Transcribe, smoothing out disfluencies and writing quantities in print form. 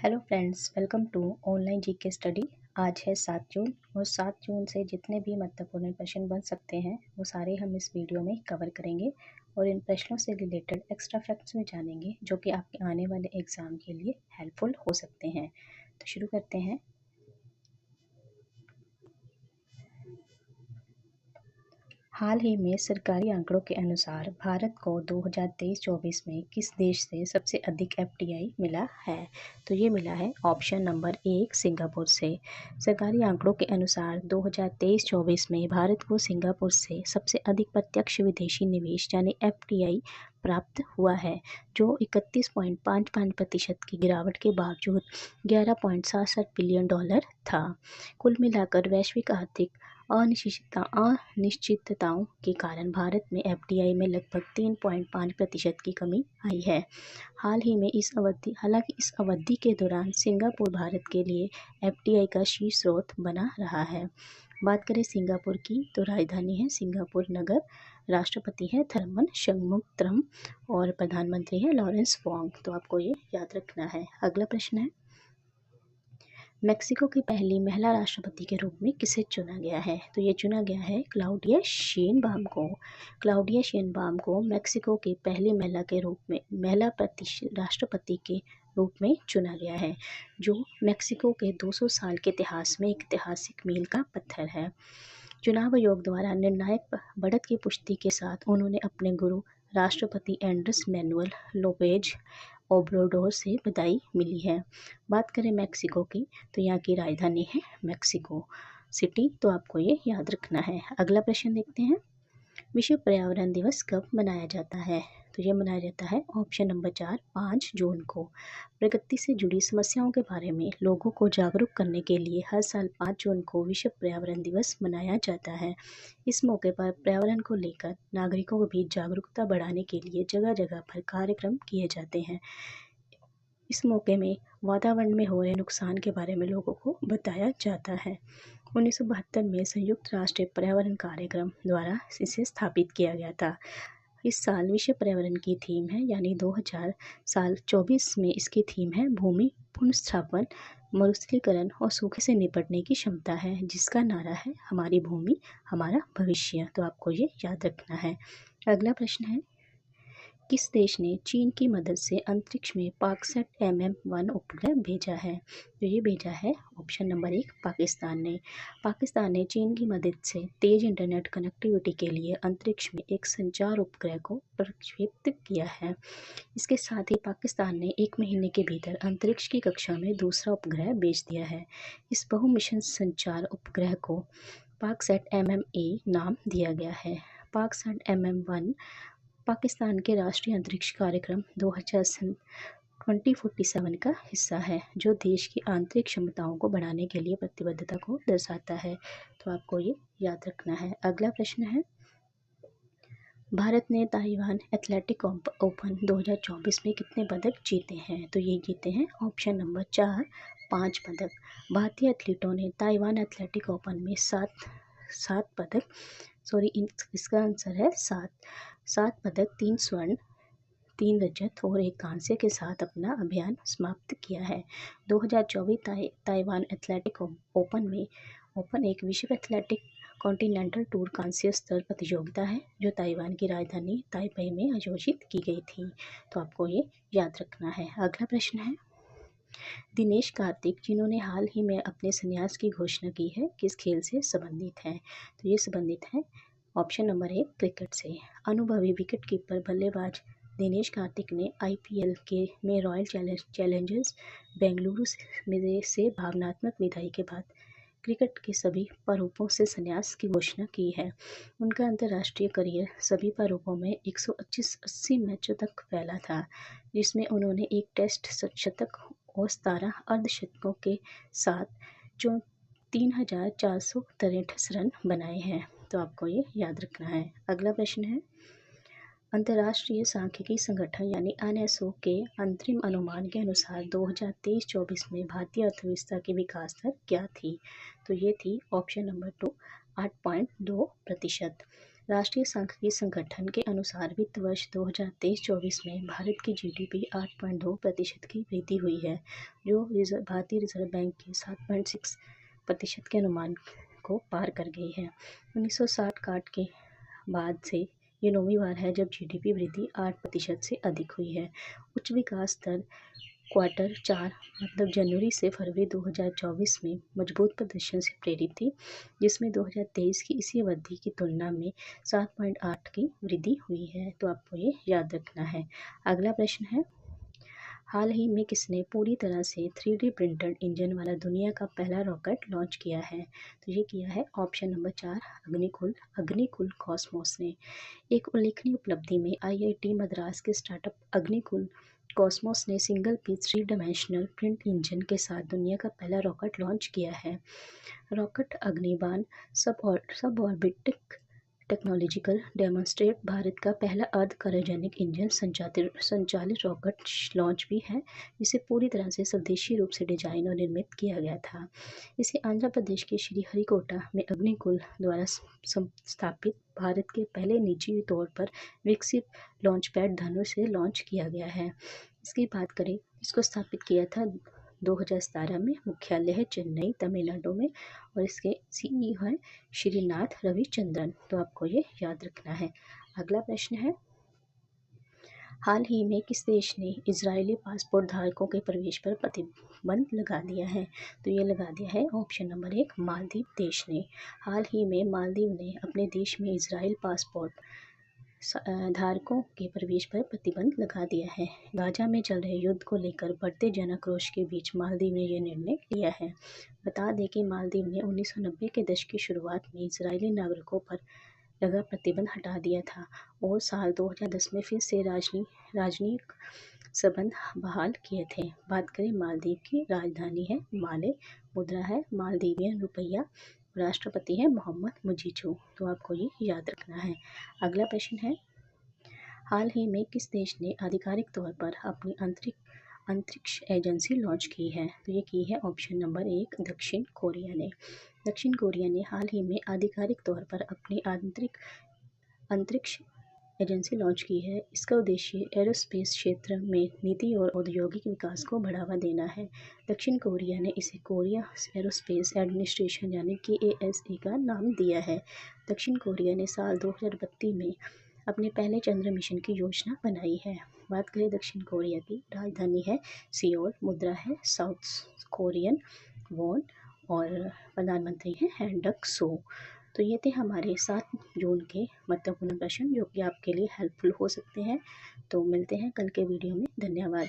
Hello friends, welcome to online GK study. आज है 7 जून और 7 जून से जितने भी महत्वपूर्ण प्रश्न बन सकते हैं वो सारे हम इस वीडियो में कवर करेंगे और इन प्रश्नों से रिलेटेड एक्स्ट्रा फैक्ट्स में जानेंगे जो कि आपके आने वाले एग्ज़ाम के लिए हेल्पफुल हो सकते हैं। तो शुरू करते हैं। हाल ही में सरकारी आंकड़ों के अनुसार भारत को 2023-24 में किस देश से सबसे अधिक एफडीआई मिला है? तो ये मिला है ऑप्शन नंबर 1 सिंगापुर से। सरकारी आंकड़ों के अनुसार 2023-24 में भारत को सिंगापुर से सबसे अधिक प्रत्यक्ष विदेशी निवेश यानी एफडीआई प्राप्त हुआ है, जो 31.55% की गिरावट के बावजूद $11.67 बिलियन था। कुल मिलाकर वैश्विक आर्थिक अनिश्चितताओं के कारण भारत में एफडीआई में लगभग 3.5% की कमी आई है। हालांकि इस अवधि के दौरान सिंगापुर भारत के लिए एफडीआई का शीर्ष स्रोत बना रहा है। बात करें सिंगापुर की, तो राजधानी है सिंगापुर नगर, राष्ट्रपति है थरमन शंमुगम और प्रधानमंत्री है लॉरेंस वोंग। तो आपको ये याद रखना है। अगला प्रश्न है, मेक्सिको की पहली महिला राष्ट्रपति के रूप में किसे चुना गया है? तो ये चुना गया है क्लाउडिया शेनबाम को। क्लाउडिया शेनबाम को मेक्सिको की पहली महिला राष्ट्रपति के रूप में चुना गया है, जो मेक्सिको के 200 साल के इतिहास में एक ऐतिहासिक मील का पत्थर है। चुनाव आयोग द्वारा निर्णायक बढ़त की पुष्टि के साथ उन्होंने अपने गुरु राष्ट्रपति एंड्रेस मैनुअल लोपेज ओब्राडोर से बधाई मिली है। बात करें मेक्सिको की, तो यहाँ की राजधानी है मेक्सिको सिटी। तो आपको ये याद रखना है। अगला प्रश्न देखते हैं, विश्व पर्यावरण दिवस कब मनाया जाता है? तो ये मनाया जाता है ऑप्शन नंबर 4 5 जून को। प्रकृति से जुड़ी समस्याओं के बारे में लोगों को जागरूक करने के लिए हर साल 5 जून को विश्व पर्यावरण दिवस मनाया जाता है। इस मौके पर पर्यावरण को लेकर नागरिकों को भी जागरूकता बढ़ाने के लिए जगह जगह पर कार्यक्रम किए जाते हैं। इस मौके में वातावरण में हो रहे नुकसान के बारे में लोगों को बताया जाता है। 1972 में संयुक्त राष्ट्र पर्यावरण कार्यक्रम द्वारा इसे स्थापित किया गया था। इस साल विश्व पर्यावरण की थीम है, यानी 2024 में इसकी थीम है भूमि पुनर्स्थापन, मरुस्थलीकरण और सूखे से निपटने की क्षमता है, जिसका नारा है हमारी भूमि हमारा भविष्य। तो आपको ये याद रखना है। अगला प्रश्न है, किस देश ने चीन की मदद से अंतरिक्ष में पाकसैट MM-1 उपग्रह भेजा है? तो ये भेजा है ऑप्शन नंबर 1 पाकिस्तान ने। पाकिस्तान ने चीन की मदद से तेज इंटरनेट कनेक्टिविटी के लिए अंतरिक्ष में एक संचार उपग्रह को प्रक्षेपित किया है। इसके साथ ही पाकिस्तान ने 1 महीने के भीतर अंतरिक्ष की कक्षा में दूसरा उपग्रह भेज दिया है। इस बहुमिशन संचार उपग्रह को पाकसैट MMA नाम दिया गया है। पाकसैट MM-1 पाकिस्तान के राष्ट्रीय अंतरिक्ष कार्यक्रम 2047 का हिस्सा है, जो देश की आंतरिक क्षमताओं को बढ़ाने के लिए प्रतिबद्धता को दर्शाता है। तो आपको ये याद रखना है। अगला प्रश्न है, भारत ने ताइवान एथलेटिक ओपन 2024 में कितने पदक जीते हैं? तो ये जीते हैं ऑप्शन नंबर 4 5 पदक। भारतीय एथलीटों ने ताइवान एथलेटिक ओपन में इसका आंसर है 7 पदक, 3 स्वर्ण, 3 रजत और 1 कांस्य के साथ अपना अभियान समाप्त किया है। 2024 ताइवान एथलेटिक ओपन एक विश्व एथलेटिक कॉन्टिनेंटल टूर कांस्य स्तर प्रतियोगिता है, जो ताइवान की राजधानी ताइपेई में आयोजित की गई थी। तो आपको ये याद रखना है। अगला प्रश्न है, दिनेश कार्तिक, जिन्होंने हाल ही में अपने संन्यास की घोषणा की है, किस खेल से संबंधित हैं? तो ये संबंधित है ऑप्शन नंबर 1 क्रिकेट से। अनुभवी विकेटकीपर बल्लेबाज दिनेश कार्तिक ने IPL में रॉयल चैलेंजर्स बेंगलुरु से भावनात्मक विदाई के बाद क्रिकेट के सभी प्रारूपों से संन्यास की घोषणा की है। उनका अंतर्राष्ट्रीय करियर सभी प्रारूपों में 180 मैचों तक फैला था, जिसमें उन्होंने एक टेस्ट शतक और 17 अर्धशतकों के साथ जो 3463 रन बनाए हैं। तो आपको ये याद रखना है। अगला प्रश्न है, अंतर्राष्ट्रीय सांख्यिकी संगठन यानी INSO के अंतरिम अनुमान के अनुसार 2023-24 में भारतीय अर्थव्यवस्था की विकास दर क्या थी? तो ये थी ऑप्शन नंबर 2 8.2%। राष्ट्रीय सांख्यिकी संगठन के अनुसार वित्त वर्ष 2023-24 में भारत की जीडीपी 8.2% की वृद्धि हुई है, जो भारतीय रिजर्व बैंक के 7.6% के अनुमान को पार कर गई है। 1960 काट के बाद से ये 9वीं बार है जब जीडीपी वृद्धि 8% से अधिक हुई है। उच्च विकास दर क्वार्टर 4 मतलब जनवरी से फरवरी 2024 में मजबूत प्रदर्शन से प्रेरित थी, जिसमें 2023 की इसी अवधि की तुलना में 7.8 की वृद्धि हुई है। तो आपको ये याद रखना है। अगला प्रश्न है, हाल ही में किसने पूरी तरह से 3D प्रिंटेड इंजन वाला दुनिया का पहला रॉकेट लॉन्च किया है? तो ये किया है ऑप्शन नंबर 4 अग्निकुल कॉस्मोस ने। एक उल्लेखनीय उपलब्धि में आईआईटी मद्रास के स्टार्टअप अग्निकुल कॉस्मोस ने single piece 3 dimensional print engine के साथ दुनिया का पहला रॉकेट लॉन्च किया है। रॉकेट अग्निबाण सब ऑर्बिटिक टेक्नोलॉजिकल डेमोन्स्ट्रेट भारत का पहला अर्ध क्रायोजेनिक इंजन संचालित रॉकेट लॉन्च भी है, जिसे पूरी तरह से स्वदेशी रूप से डिजाइन और निर्मित किया गया था। इसे आंध्र प्रदेश के श्रीहरिकोटा में अग्निकुल द्वारा स्थापित भारत के पहले निजी तौर पर विकसित लॉन्च पैड धनुष से लॉन्च किया गया है। इसकी बात करें, इसको स्थापित किया था 2017 में, मुख्यालय है चेन्नई तमिलनाडु में, और इसके सीईओ है श्रीनाथ रविचंद्रन। तो आपको ये याद रखना है। अगला प्रश्न है, हाल ही में किस देश ने इजरायली पासपोर्ट धारकों के प्रवेश पर प्रतिबंध लगा दिया है? तो ये लगा दिया है ऑप्शन नंबर 1 मालदीव देश ने। हाल ही में मालदीव ने अपने देश में इजरायल पासपोर्ट धारकों के प्रवेश पर प्रतिबंध लगा दिया है। गाजा में चल रहे युद्ध को लेकर बढ़ते जनाक्रोश के बीच मालदीव ने यह निर्णय लिया है। बता दें कि मालदीव ने 1990 के दशक की शुरुआत में इजरायली नागरिकों पर लगा प्रतिबंध हटा दिया था और साल 2010 में फिर से राजनयिक संबंध बहाल किए थे। बात करें मालदीव की, राजधानी है माले, मुद्रा है मालदीवियन रुपया, राष्ट्रपति है मोहम्मद मुजीजू। तो आपको ये याद रखना है। अगला प्रश्न है, हाल ही में किस देश ने आधिकारिक तौर पर अपनी अंतरिक्ष एजेंसी लॉन्च की है? तो ये की है ऑप्शन नंबर 1 दक्षिण कोरिया ने। दक्षिण कोरिया ने हाल ही में आधिकारिक तौर पर अपनी अंतरिक्ष एजेंसी लॉन्च की है। इसका उद्देश्य एरोस्पेस क्षेत्र में नीति और औद्योगिक विकास को बढ़ावा देना है। दक्षिण कोरिया ने इसे कोरिया एरोस्पेस एडमिनिस्ट्रेशन यानी कि KSA का नाम दिया है। दक्षिण कोरिया ने साल 2032 में अपने पहले चंद्र मिशन की योजना बनाई है। बात करें दक्षिण कोरिया की, राजधानी है सियोल, मुद्रा है साउथ कोरियन वॉन, और प्रधानमंत्री हैं हैंडक सो। तो ये थे हमारे 7 जून के महत्वपूर्ण प्रश्न, जो कि आपके लिए हेल्पफुल हो सकते हैं। तो मिलते हैं कल के वीडियो में। धन्यवाद।